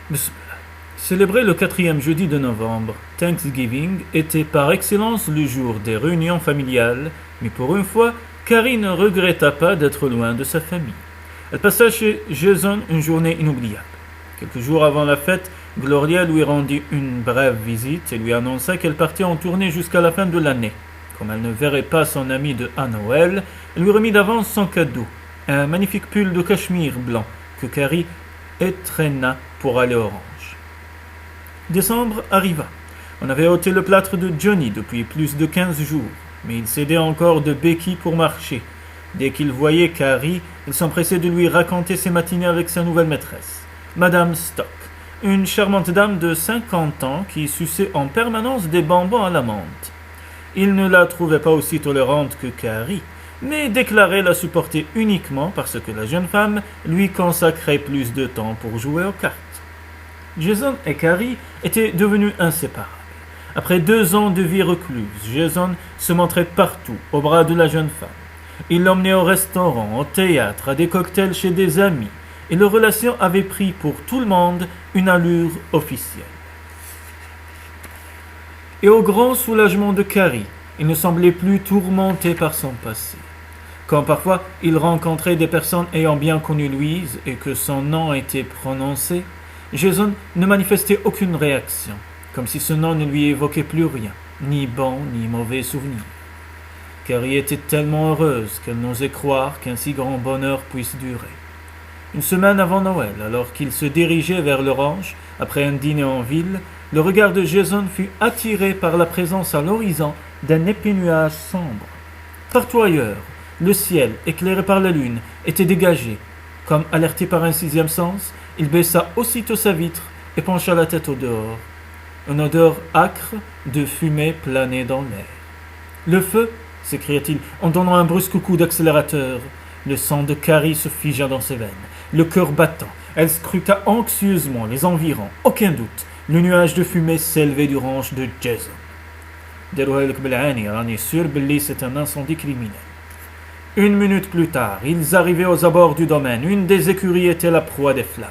Bismillah. Célébrer le quatrième jeudi de novembre, Thanksgiving, était par excellence le jour des réunions familiales, mais pour une fois, Carrie ne regretta pas d'être loin de sa famille. Elle passa chez Jason une journée inoubliable. Quelques jours avant la fête, Gloria lui rendit une brève visite et lui annonça qu'elle partait en tournée jusqu'à la fin de l'année. Comme elle ne verrait pas son amie à Noël, elle lui remit d'avance son cadeau, un magnifique pull de cachemire blanc que Carrie étrenna pour aller au ranch. Décembre arriva. On avait ôté le plâtre de Johnny depuis plus de 15 jours, mais il s'aidait encore de béquilles pour marcher. Dès qu'il voyait Carrie, il s'empressait de lui raconter ses matinées avec sa nouvelle maîtresse, Madame Stock, une charmante dame de 50 ans qui suçait en permanence des bonbons à la menthe. Il ne la trouvait pas aussi tolérante que Carrie, mais déclarait la supporter uniquement parce que la jeune femme lui consacrait plus de temps pour jouer aux cartes. Jason et Carrie étaient devenus inséparables. Après 2 ans de vie recluse, Jason se montrait partout, au bras de la jeune femme. Il l'emmenait au restaurant, au théâtre, à des cocktails chez des amis, et leur relation avait pris pour tout le monde une allure officielle. Et au grand soulagement de Carrie, il ne semblait plus tourmenté par son passé. Quand parfois il rencontrait des personnes ayant bien connu Louise et que son nom était prononcé, Jason ne manifestait aucune réaction, comme si ce nom ne lui évoquait plus rien, ni bon ni mauvais souvenir. Carrie était tellement heureuse qu'elle n'osait croire qu'un si grand bonheur puisse durer. Une semaine avant Noël, alors qu'il se dirigeait vers le ranch, après un dîner en ville, le regard de Jason fut attiré par la présence à l'horizon d'un épais nuage sombre. Partout ailleurs, le ciel, éclairé par la lune, était dégagé. Comme alerté par un sixième sens, il baissa aussitôt sa vitre et pencha la tête au dehors. Une odeur âcre de fumée planait dans l'air. « Le feu !» s'écria-t-il en donnant un brusque coup d'accélérateur. Le sang de Carrie se figea dans ses veines. Le cœur battant, elle scruta anxieusement les environs. Aucun doute, le nuage de fumée s'élevait du ranch de Jason. C'est un incendie criminel. 1 minute plus tard, ils arrivaient aux abords du domaine. Une des écuries était la proie des flammes.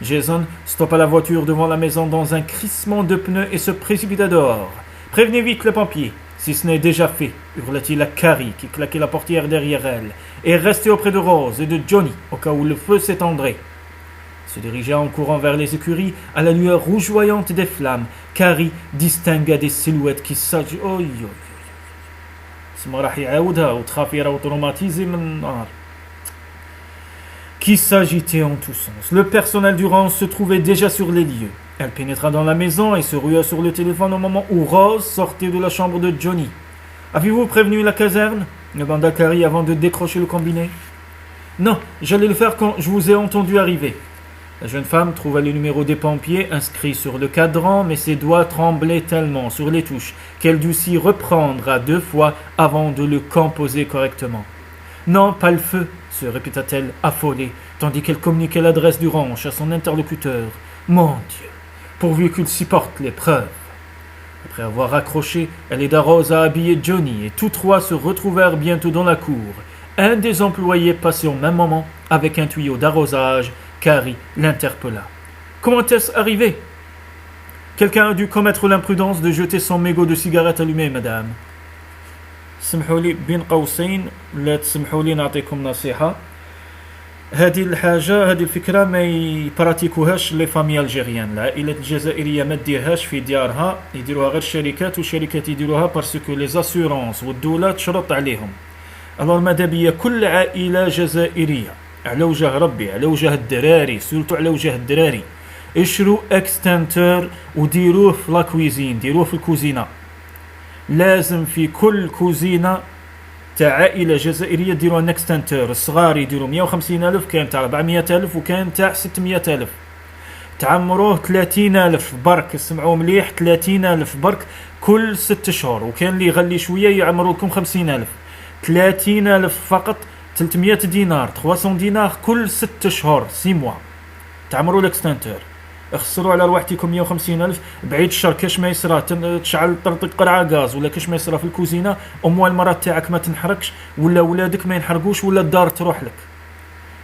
Jason stoppa la voiture devant la maison dans un crissement de pneus et se précipita dehors. « Prévenez vite les pompiers, si ce n'est déjà fait !» hurla-t-il à Carrie qui claquait la portière derrière elle. « Et restez auprès de Rose et de Johnny au cas où le feu s'étendrait. » Il se dirigea en courant vers les écuries à la lueur rougeoyante des flammes. Carrie distingua des silhouettes qui s'agitaient. Qui s'agitait en tous sens. Le personnel du ranch se trouvait déjà sur les lieux. Elle pénétra dans la maison et se rua sur le téléphone au moment où Rose sortait de la chambre de Johnny. « Avez-vous prévenu la caserne ?» demanda Carrie avant de décrocher le combiné. « Non, j'allais le faire quand je vous ai entendu arriver. » La jeune femme trouva le numéro des pompiers inscrit sur le cadran, mais ses doigts tremblaient tellement sur les touches qu'elle dut s'y reprendre à 2 fois avant de le composer correctement. « Non, pas le feu !» se répéta-t-elle, affolée, tandis qu'elle communiquait l'adresse du ranch à son interlocuteur. « Mon Dieu, pourvu qu'il supporte l'épreuve !» Après avoir raccroché, elle aida Rose à habiller Johnny et tous 3 se retrouvèrent bientôt dans la cour. Un des employés passait au même moment avec un tuyau d'arrosage. Carrie l'interpella. « Comment est-ce arrivé ?»« Quelqu'un a dû commettre l'imprudence de jeter son mégot de cigarette allumé, madame. » سمحوا لي بين قوسين لا تسمحوا لي نعطيكم نصيحة. هذه الفكرة ما يبراتيكوهاش لي فامي الجيريان. العائلات الجزائرية ما ديرهاش في ديارها، يديروها غير الشركات والشركات يديروها باسكو لي زاسيورونس والدولة تشرط عليهم. الوغ ماذا بيا كل عائلة جزائرية على وجه ربي، على وجه الدراري، سورتو على وجه الدراري، اشروا اكستنتور وديروه في لا كويزين، ديروه في الكوزينة. لازم في كل كوزينة تاع عائلة جزائرية ديروا ان اكستنتور. الصغار يديروا 150,000، كان تاع 400,000 وكان تاع 600,000. تعمروه 30,000 برك، اسمعوا مليح، 30,000 برك كل 6 شهور، وكان اللي يغلي شوية يعمروا لكم 50,000. 30,000 فقط، 300 دينار، 300 دينار كل 6 شهور، 6 موا. تعمروا الاكستنتور، اخسروا على رواحتكم 150,000 بعيد الشر. كاش ما يصرى تشعل طرطق قرعه غاز، ولا كاش ما يصرى في الكوزينه اموال المرات تاعك ما تنحرقش، ولا ولادك ما ينحرقوش، ولا الدار تروح لك.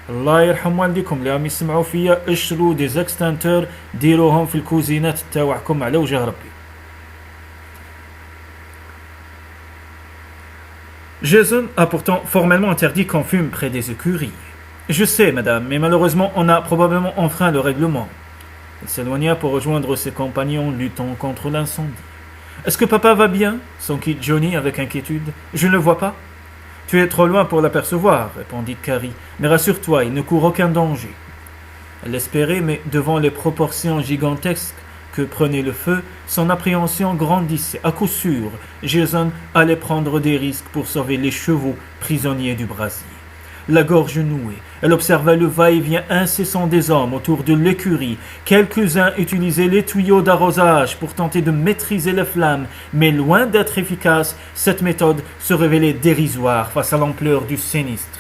الله يرحم والديكم اللي عم يسمعوا فيا اشتروا des extincteurs ديروهم في الكوزينات تاوعكم على وجه ربي. Jason a pourtant formellement interdit qu'on fume près des écuries. Je sais, madame, mais malheureusement, on a probablement enfreint le règlement. Il s'éloigna pour rejoindre ses compagnons luttant contre l'incendie. Est-ce que papa va bien s'enquit Johnny avec inquiétude. Je ne le vois pas. Tu es trop loin pour l'apercevoir, répondit Carrie. Mais rassure-toi, il ne court aucun danger. Elle l'espérait, mais devant les proportions gigantesques que prenait le feu, son appréhension grandissait. À coup sûr, Jason allait prendre des risques pour sauver les chevaux prisonniers du brasier. La gorge nouée, elle observa le va-et-vient incessant des hommes autour de l'écurie. Quelques-uns utilisaient les tuyaux d'arrosage pour tenter de maîtriser les flammes, mais loin d'être efficace, cette méthode se révélait dérisoire face à l'ampleur du sinistre.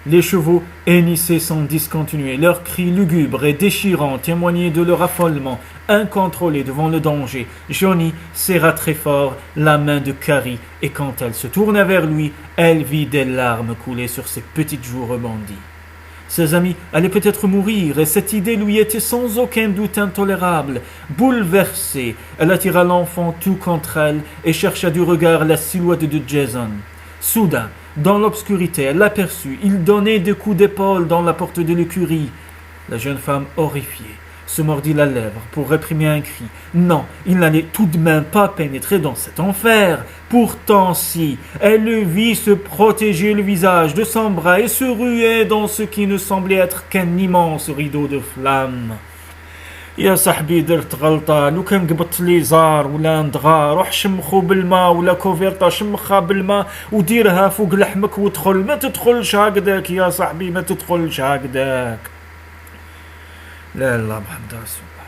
Les chevaux hennissaient sans discontinuer. Leurs cris lugubres et déchirants témoignaient de leur affolement, incontrôlé devant le danger. Johnny serra très fort la main de Carrie, et quand elle se tourna vers lui, elle vit des larmes couler sur ses petites joues rebondies. Ses amis allaient peut-être mourir, et cette idée lui était sans aucun doute intolérable. Bouleversée, elle attira l'enfant tout contre elle et chercha du regard la silhouette de Jason. Soudain, dans l'obscurité, elle l'aperçut. Il donnait des coups d'épaule dans la porte de l'écurie. La jeune femme, horrifiée, se mordit la lèvre pour réprimer un cri. Non, il n'allait tout de même pas pénétrer dans cet enfer. Pourtant, si, elle le vit se protéger le visage de son bras et se ruer dans ce qui ne semblait être qu'un immense rideau de flammes. يا صاحبي درت غلطة لو كان قبضت لي زار ولا ندغا روح شمخو بالماء ولا كوفيرطا شمخها بالماء وديرها فوق لحمك وادخل ما تدخلش هكذاك يا صاحبي ما تدخلش هكذاك لا لا محمد رسول الله.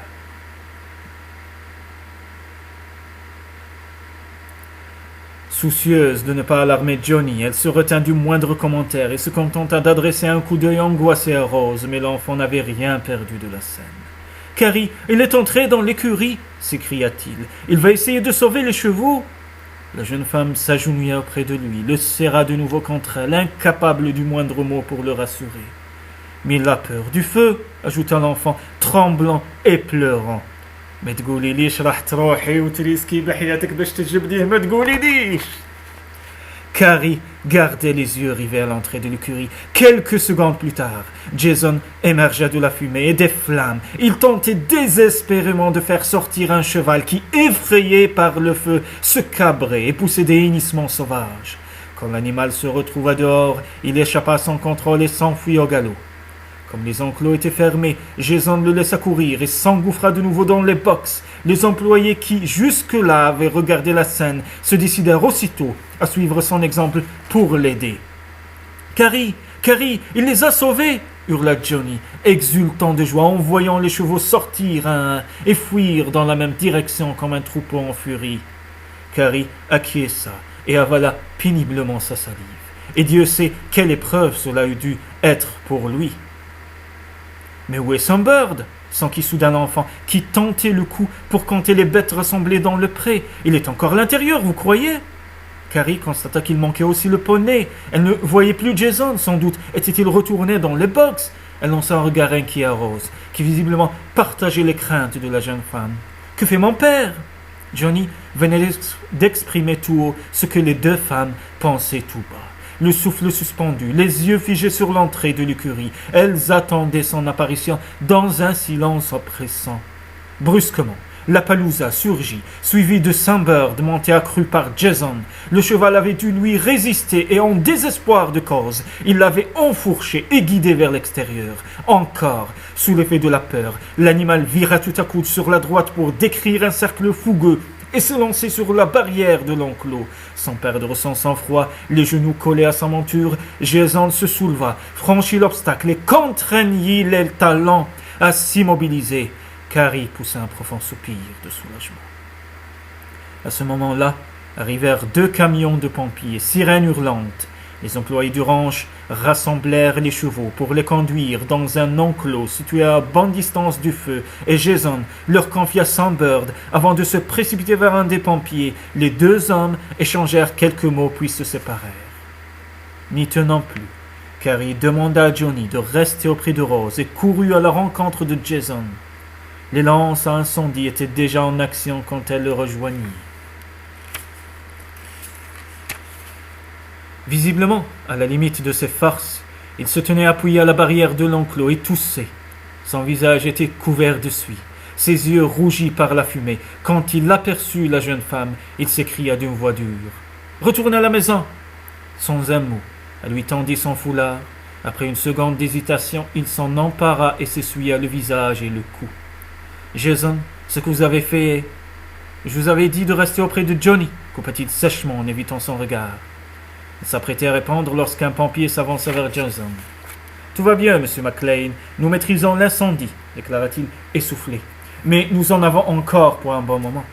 Soucieuse de ne pas alarmer Johnny, elle se retint du moindre commentaire et se contenta d'adresser un coup d'œil angoissé à Rose, mais l'enfant n'avait rien perdu de la scène. Carrie, il est entré dans l'écurie, s'écria-t-il. Il va essayer de sauver les chevaux. La jeune femme s'agenouilla auprès de lui, le serra de nouveau contre elle, incapable du moindre mot pour le rassurer. Mais il a peur du feu, ajouta l'enfant, tremblant et pleurant. ما تقولي ليش راح تروحي وتريسكي بحياتك باش تجبديه ما تقولي ليش. Carrie gardait les yeux rivés à l'entrée de l'écurie. Quelques secondes plus tard, Jason émergea de la fumée et des flammes. Il tentait désespérément de faire sortir un cheval qui, effrayé par le feu, se cabrait et poussait des hennissements sauvages. Quand l'animal se retrouva dehors, il échappa à son contrôle et s'enfuit au galop. Comme les enclos étaient fermés, Jason le laissa courir et s'engouffra de nouveau dans les box. Les employés qui, jusque-là, avaient regardé la scène, se décidèrent aussitôt à suivre son exemple pour l'aider. « Carrie, Carrie, il les a sauvés !» hurla Johnny, exultant de joie en voyant les chevaux sortir un à un et fuir dans la même direction comme un troupeau en furie. Carrie acquiesça et avala péniblement sa salive. Et Dieu sait quelle épreuve cela eût dû être pour lui. « Mais où est Sunbird ?» s'enquit soudain l'enfant, qui tentait le coup pour compter les bêtes rassemblées dans le pré. « Il est encore à l'intérieur, vous croyez ?» Carrie constata qu'il manquait aussi le poney. Elle ne voyait plus Jason, sans doute. Était-il retourné dans les box? Elle lança un regard inquiet à Rose, qui visiblement partageait les craintes de la jeune femme. « Que fait mon père ?» Johnny venait d'exprimer tout haut ce que les deux femmes pensaient tout bas. Le souffle suspendu, les yeux figés sur l'entrée de l'écurie, elles attendaient son apparition dans un silence oppressant. Brusquement, la Palooza surgit, suivie de Sunbird monté accru par Jason. Le cheval avait dû lui résister et en désespoir de cause, il l'avait enfourché et guidé vers l'extérieur. Encore, sous l'effet de la peur, l'animal vira tout à coup sur la droite pour décrire un cercle fougueux et se lancer sur la barrière de l'enclos. Sans perdre son sang-froid, les genoux collés à sa monture, Jason se souleva, franchit l'obstacle et contraignit les talons à s'immobiliser. Carrie poussa un profond soupir de soulagement. À ce moment-là, arrivèrent 2 camions de pompiers, sirènes hurlantes. Les employés du ranch rassemblèrent les chevaux pour les conduire dans un enclos situé à bonne distance du feu, et Jason leur confia Sunbird avant de se précipiter vers un des pompiers. Les 2 hommes échangèrent quelques mots puis se séparèrent. N'y tenant plus, Carrie demanda à Johnny de rester auprès de Rose et courut à la rencontre de Jason. Les lances à incendie étaient déjà en action quand elle le rejoignit. Visiblement, à la limite de ses farces, il se tenait appuyé à la barrière de l'enclos et toussait. Son visage était couvert de suie, ses yeux rougis par la fumée. Quand il aperçut la jeune femme, il s'écria d'une voix dure « Retournez à la maison !» Sans un mot, elle lui tendit son foulard. Après une seconde d'hésitation, il s'en empara et s'essuya le visage et le cou. « Jason, ce que vous avez fait est... »« Je vous avais dit de rester auprès de Johnny » coupa-t-il sèchement en évitant son regard. Il s'apprêtait à répondre lorsqu'un pompier s'avança vers Jason. « Tout va bien, monsieur McLean. Nous maîtrisons l'incendie, » déclara-t-il essoufflé. « Mais nous en avons encore pour un bon moment. »«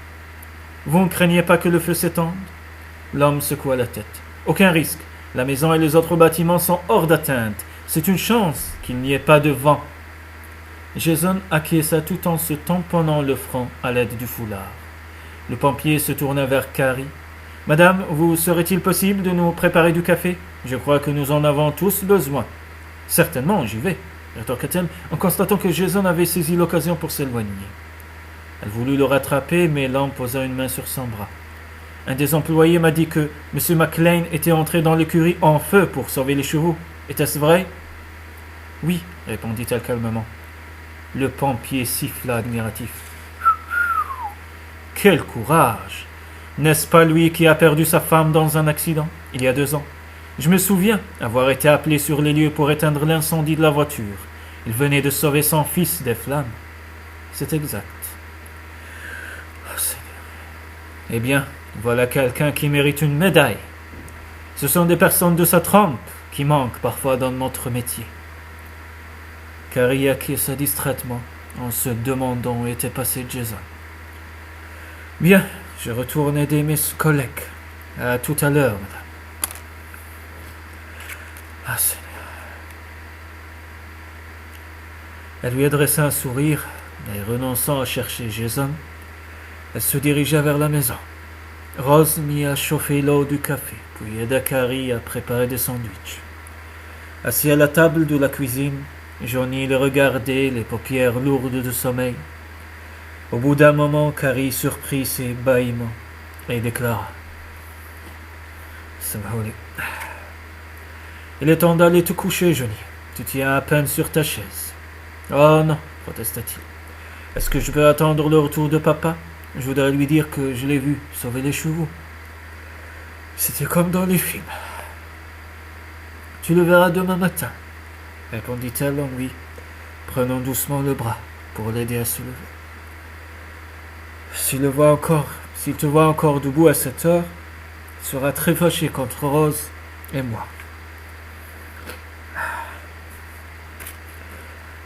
Vous ne craignez pas que le feu s'étende ?» L'homme secoua la tête. « Aucun risque. La maison et les autres bâtiments sont hors d'atteinte. C'est une chance qu'il n'y ait pas de vent. » Jason acquiesça tout en se tamponnant le front à l'aide du foulard. Le pompier se tourna vers Carrie. « Madame, vous serait-il possible de nous préparer du café ? Je crois que nous en avons tous besoin. »« Certainement, j'y vais, » rétorqua-t-elle en constatant que Jason avait saisi l'occasion pour s'éloigner. Elle voulut le rattraper, mais l'homme posa une main sur son bras. « Un des employés m'a dit que M. McLean était entré dans l'écurie en feu pour sauver les chevaux. Était-ce vrai ?»« Oui, » répondit-elle calmement. Le pompier siffla admiratif. « Quel courage ! N'est-ce pas lui qui a perdu sa femme dans un accident, il y a 2 ans ? Je me souviens avoir été appelé sur les lieux pour éteindre l'incendie de la voiture. Il venait de sauver son fils des flammes. C'est exact. Oh, Seigneur. Eh bien, voilà quelqu'un qui mérite une médaille. Ce sont des personnes de sa trempe qui manquent parfois dans notre métier. » Carrie acquiesça distraitement en se demandant où était passé Jason. « Bien, je retourne aider mes collègues. À tout à l'heure, madame. » Ah, Seigneur. Elle lui adressa un sourire, et renonçant à chercher Jason, elle se dirigea vers la maison. Rose mit à chauffer l'eau du café, puis aida Carrie à préparer des sandwichs. Assis à la table de la cuisine, Johnny le regardait, les paupières lourdes de sommeil. Au bout d'un moment, Carrie surprit ses bâillements et déclara « Ça va aller. Il est temps d'aller te coucher, Johnny. Tu tiens à peine sur ta chaise. »« Oh non, » protesta-t-il. « Est-ce que je peux attendre le retour de papa ? Je voudrais lui dire que je l'ai vu sauver les chevaux. C'était comme dans les films. »« Tu le verras demain matin, » répondit-elle en lui prenant doucement le bras pour l'aider à se lever. S'il te voit encore debout à cette heure, il sera très fâché contre Rose et moi.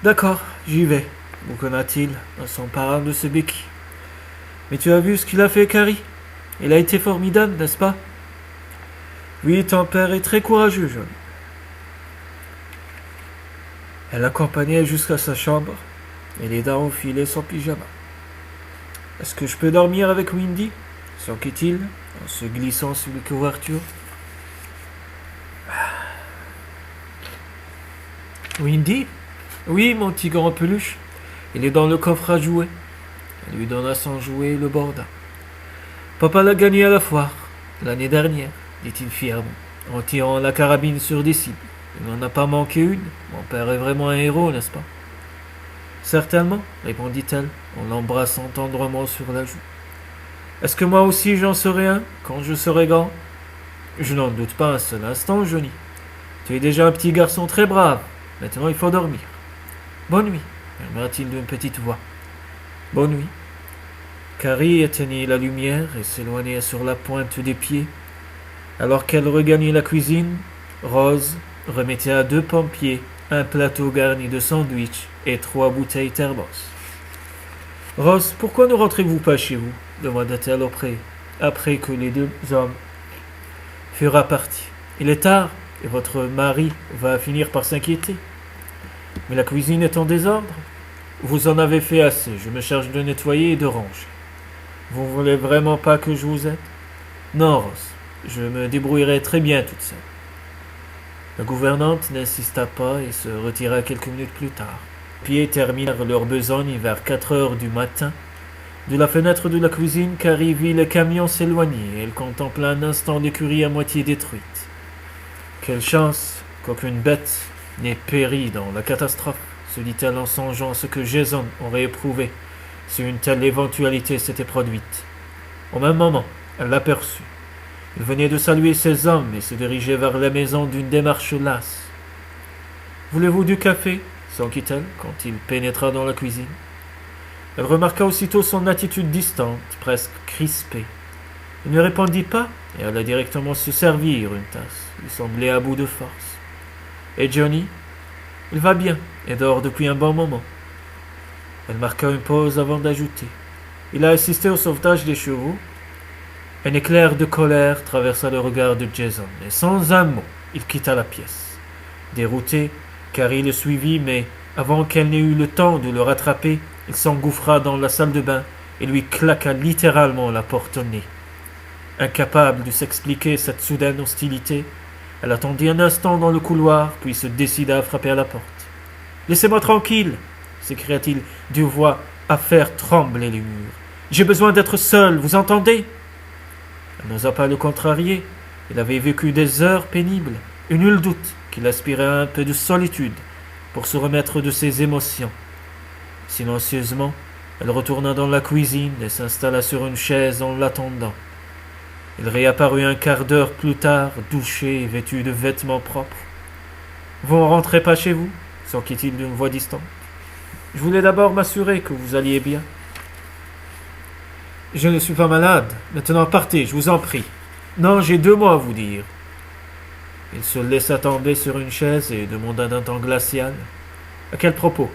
D'accord, j'y vais, bougonna-t-il en s'emparant de ses béquilles. Mais tu as vu ce qu'il a fait, Carrie ? Il a été formidable, n'est-ce pas ? Oui, ton père est très courageux, John. Elle l'accompagnait jusqu'à sa chambre et l'aida à enfiler son pyjama. Est-ce que je peux dormir avec Windy ? S'enquit-il en se glissant sous les couvertures. Windy ? Oui, mon petit grand peluche. Il est dans le coffre à jouets. Elle lui donna son jouet et le borda. Papa l'a gagné à la foire, l'année dernière, dit-il fièrement, en tirant la carabine sur des cibles. Il n'en a pas manqué une. Mon père est vraiment un héros, n'est-ce pas ? Certainement, répondit-elle, en l'embrassant tendrement sur la joue. Est-ce que moi aussi j'en serai un, quand je serai grand ? Je n'en doute pas un seul instant, Johnny. Tu es déjà un petit garçon très brave. Maintenant, il faut dormir. Bonne nuit, murmura-t-il d'une petite voix. Bonne nuit. Carrie éteignit la lumière et s'éloigna sur la pointe des pieds. Alors qu'elle regagnait la cuisine, Rose remettait à 2 pompiers un plateau garni de sandwichs et 3 bouteilles thermos. « Rose, pourquoi ne rentrez-vous pas chez vous ?» demanda-t-elle après que les 2 hommes furent partis. « Il est tard et votre mari va finir par s'inquiéter. Mais la cuisine est en désordre. Vous en avez fait assez, je me charge de nettoyer et de ranger. Vous ne voulez vraiment pas que je vous aide ? Non, Rose, je me débrouillerai très bien toute seule. La gouvernante n'insista pas et se retira quelques minutes plus tard. Les pieds terminèrent leur besogne vers 4 heures du matin. De la fenêtre de la cuisine, Carrie vit le camion s'éloigner et elle contempla un instant l'écurie à moitié détruite. Quelle chance qu'aucune bête n'ait péri dans la catastrophe, se dit-elle en songeant à ce que Jason aurait éprouvé si une telle éventualité s'était produite. Au même moment, elle l'aperçut. Il venait de saluer ses hommes et se dirigeait vers la maison d'une démarche lasse. « Voulez-vous du café ?» s'enquit-elle quand il pénétra dans la cuisine. Elle remarqua aussitôt son attitude distante, presque crispée. Il ne répondit pas et alla directement se servir une tasse. Il semblait à bout de force. « Et Johnny ? Il va bien et dort depuis un bon moment. » Elle marqua une pause avant d'ajouter. « Il a assisté au sauvetage des chevaux. » Un éclair de colère traversa le regard de Jason, et sans un mot, il quitta la pièce. Dérouté, Carrie le suivit, mais avant qu'elle n'ait eu le temps de le rattraper, il s'engouffra dans la salle de bain et lui claqua littéralement la porte au nez. Incapable de s'expliquer cette soudaine hostilité, elle attendit un instant dans le couloir, puis se décida à frapper à la porte. « Laissez-moi tranquille !» s'écria-t-il d'une voix à faire trembler les murs. « J'ai besoin d'être seul, vous entendez ?» Elle n'osa pas le contrarier. Il avait vécu des heures pénibles, et nul doute qu'il aspirait à un peu de solitude pour se remettre de ses émotions. Silencieusement, elle retourna dans la cuisine et s'installa sur une chaise en l'attendant. Il réapparut un quart d'heure plus tard, douché et vêtu de vêtements propres. « Vous ne rentrez pas chez vous ?» s'enquit-il d'une voix distante. « Je voulais d'abord m'assurer que vous alliez bien. » « Je ne suis pas malade. Maintenant partez, je vous en prie. »« Non, j'ai 2 mots à vous dire. » Il se laissa tomber sur une chaise et demanda d'un ton glacial. « À quel propos ?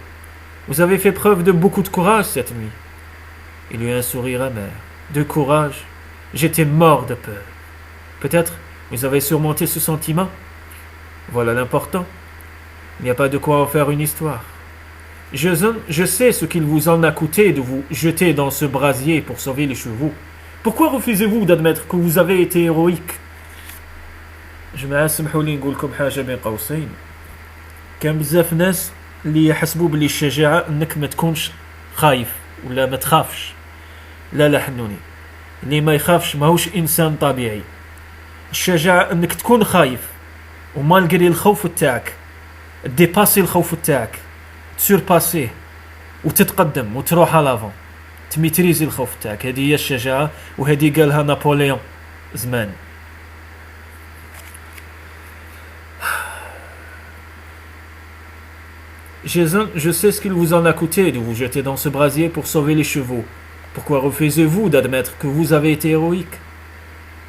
Vous avez fait preuve de beaucoup de courage cette nuit. » Il eut un sourire amer. « De courage ? J'étais mort de peur. Peut-être vous avez surmonté ce sentiment ? Voilà l'important. Il n'y a pas de quoi en faire une histoire. Je sais ce qu'il vous en a coûté de vous jeter dans ce brasier pour sauver les chevaux. Pourquoi refusez-vous d'admettre que vous avez été héroïque ? جماعة سمحوا لي نقول لكم حاجة بين قوسين. كان بزاف ناس اللي يحسبوا باللي الشجاعة انك ما تكونش خايف ولا ما تخافش. لا حنوني. اللي ما يخافش ماهوش انسان طبيعي. الشجاعة انك تكون خايف ومالغري الخوف تاعك ديباسي الخوف تاعك. تسورباسيه وتتقدم وتروح على لافون تميتريزي الخوف تاعك. هذه هي الشجاعة وهذه قالها نابليون زمان. Jason, je sais ce qu'il vous en a coûté de vous jeter dans ce brasier pour sauver les chevaux. Pourquoi refusez-vous d'admettre que vous avez été héroïque ?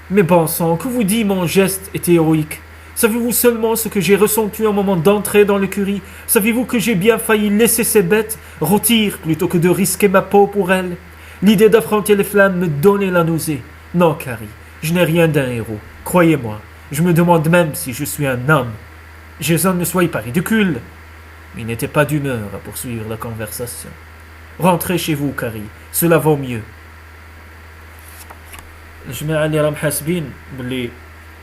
Mais bon sang, que vous dit mon geste était héroïque ? Savez-vous seulement ce que j'ai ressenti au moment d'entrer dans l'écurie ? Savez-vous que j'ai bien failli laisser ces bêtes rôtir plutôt que de risquer ma peau pour elles ? L'idée d'affronter les flammes me donnait la nausée. Non, Carrie, je n'ai rien d'un héros. Croyez-moi, je me demande même si je suis un homme. Jason, ne soyez pas ridicule. Il n'était pas d'humeur à poursuivre la conversation. Rentrez chez vous, Carrie, cela vaut mieux. الجماعة اللي راهم حاسبين باللي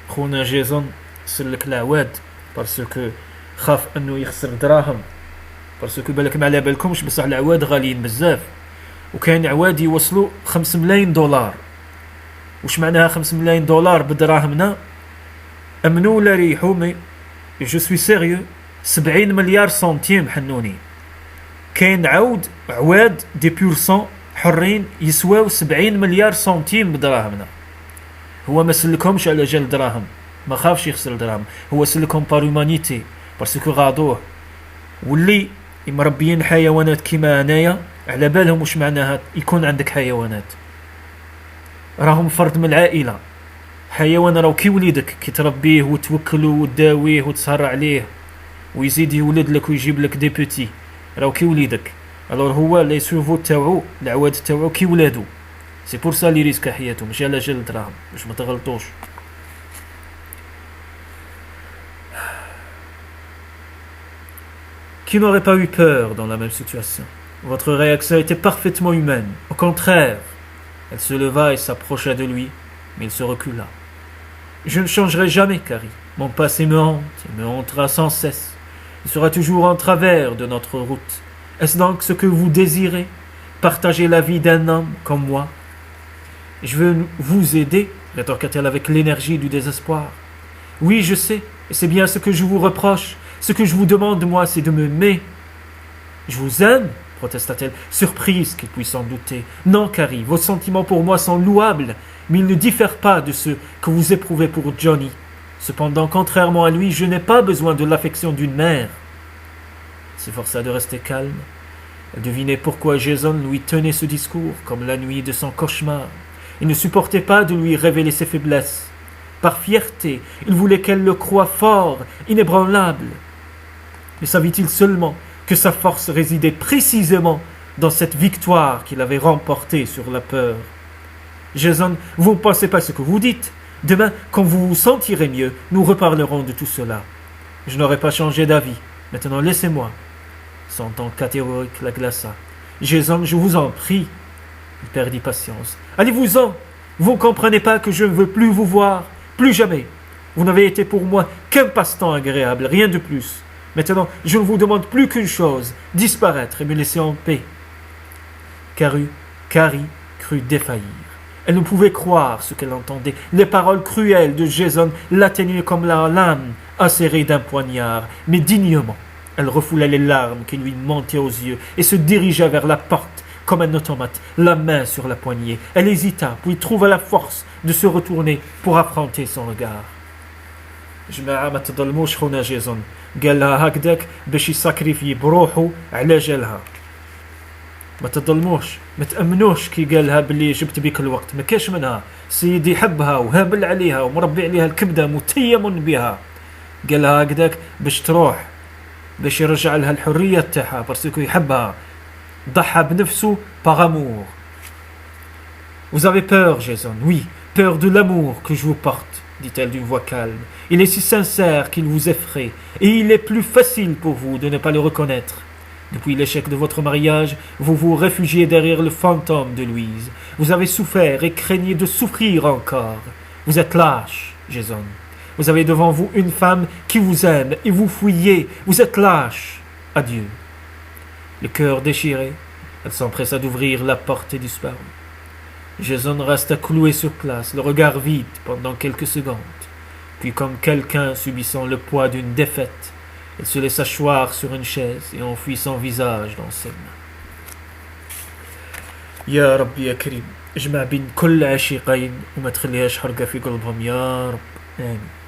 خونا جيسون سلك العواد باسكو خاف انه يخسر دراهم باسكو بالك ما على بالكمش بصح العواد غاليين بزاف وكاين عواد يوصلوا 5 ملايين دولار. واش معناها 5 ملايين دولار بدراهمنا؟ امنوا ولا ريحوا مي جو سوي سيريو 70 مليار سنتيم حنوني. كاين عواد دي بور سون حرين يسواو 70 مليار سنتيم بدراهمنا. هو ما سلكهمش على جال دراهم، ما خافش يخسر دراهم، هو سلكهم بار هومانيتي باسكو غادوه. واللي مربيين حيوانات كيما انايا على بالهم واش معناها يكون عندك حيوانات. راهم فرد من العائله. حيوان راهو كي وليدك كي تربيه وتوكله وتداويه وتسهر عليه ويزيد يولد لك ويجيب لك دي بوتي، راهو كي وليدك. الور هو لي سوفو تاعو العواد تاعو كي ولادو. سي بور سا لي ريسك حياته ماشي على جال دراهم باش ما تغلطوش. Qui n'aurait pas eu peur dans la même situation? Votre réaction était parfaitement humaine. Au contraire, elle se leva et s'approcha de lui, mais il se recula. Je ne changerai jamais, Carrie. Mon passé me hante et me hantera sans cesse. Il sera toujours en travers de notre route. Est-ce donc ce que vous désirez? Partager la vie d'un homme comme moi? Je veux vous aider, rétorqua-t-elle avec l'énergie du désespoir. Oui, je sais, et c'est bien ce que je vous reproche. Ce que je vous demande, moi, c'est de m'aimer. Je vous aime, protesta-t-elle, surprise qu'il puisse en douter. Non, Carrie, vos sentiments pour moi sont louables, mais ils ne diffèrent pas de ceux que vous éprouvez pour Johnny. Cependant, contrairement à lui, je n'ai pas besoin de l'affection d'une mère. Elle s'efforça de rester calme. Elle devinait pourquoi Jason lui tenait ce discours, comme la nuit de son cauchemar. Il ne supportait pas de lui révéler ses faiblesses. Par fierté, il voulait qu'elle le croie fort, inébranlable. Mais savait-il seulement que sa force résidait précisément dans cette victoire qu'il avait remportée sur la peur? Jason, vous ne pensez pas ce que vous dites. Demain, quand vous vous sentirez mieux, nous reparlerons de tout cela. Je n'aurai pas changé d'avis. Maintenant, laissez-moi. Son ton catégorique la glaça. Jason, je vous en prie. Il perdit patience. Allez-vous-en. Vous ne comprenez pas que je ne veux plus vous voir. Plus jamais. Vous n'avez été pour moi qu'un passe-temps agréable, rien de plus. Maintenant, je ne vous demande plus qu'une chose, disparaître et me laisser en paix. Carrie crut défaillir. Elle ne pouvait croire ce qu'elle entendait. Les paroles cruelles de Jason l'atteignaient comme la lame acérée d'un poignard, mais dignement. Elle refoula les larmes qui lui montaient aux yeux et se dirigea vers la porte comme un automate, la main sur la poignée. Elle hésita, puis trouva la force de se retourner pour affronter son regard. جماعة ما تظلموش خونا جيسون قال لها هكذاك باش يساكريفي بروحو على جالها ما تظلموش ما تأمنوش كي قالها باللي جبت بيك الوقت ما كاش منها سيدي حبها وهابل عليها ومربي عليها الكبدة متيم بها قالها هكذاك باش تروح باش يرجع لها الحرية تاعها باسكو يحبها ضحى بنفسه par amour. Vous avez peur, Jason, oui, peur de l'amour que je vous porte, dit-elle d'une voix calme. Il est si sincère qu'il vous effraie, et il est plus facile pour vous de ne pas le reconnaître. Depuis l'échec de votre mariage, vous vous réfugiez derrière le fantôme de Louise. Vous avez souffert et craignez de souffrir encore. Vous êtes lâche, Jason. Vous avez devant vous une femme qui vous aime, et vous fuyez. Vous êtes lâche. Adieu. Le cœur déchiré, elle s'empressa d'ouvrir la porte et disparut. Jason resta cloué sur place, le regard vide pendant quelques secondes. Puis, comme quelqu'un subissant le poids d'une défaite, il se laissa choir sur une chaise et enfuit son visage dans ses mains. يا رب يا كريم اجمع بين كل عشيقين وما تخليهاش حرقة في قلبهم يا رب آمين.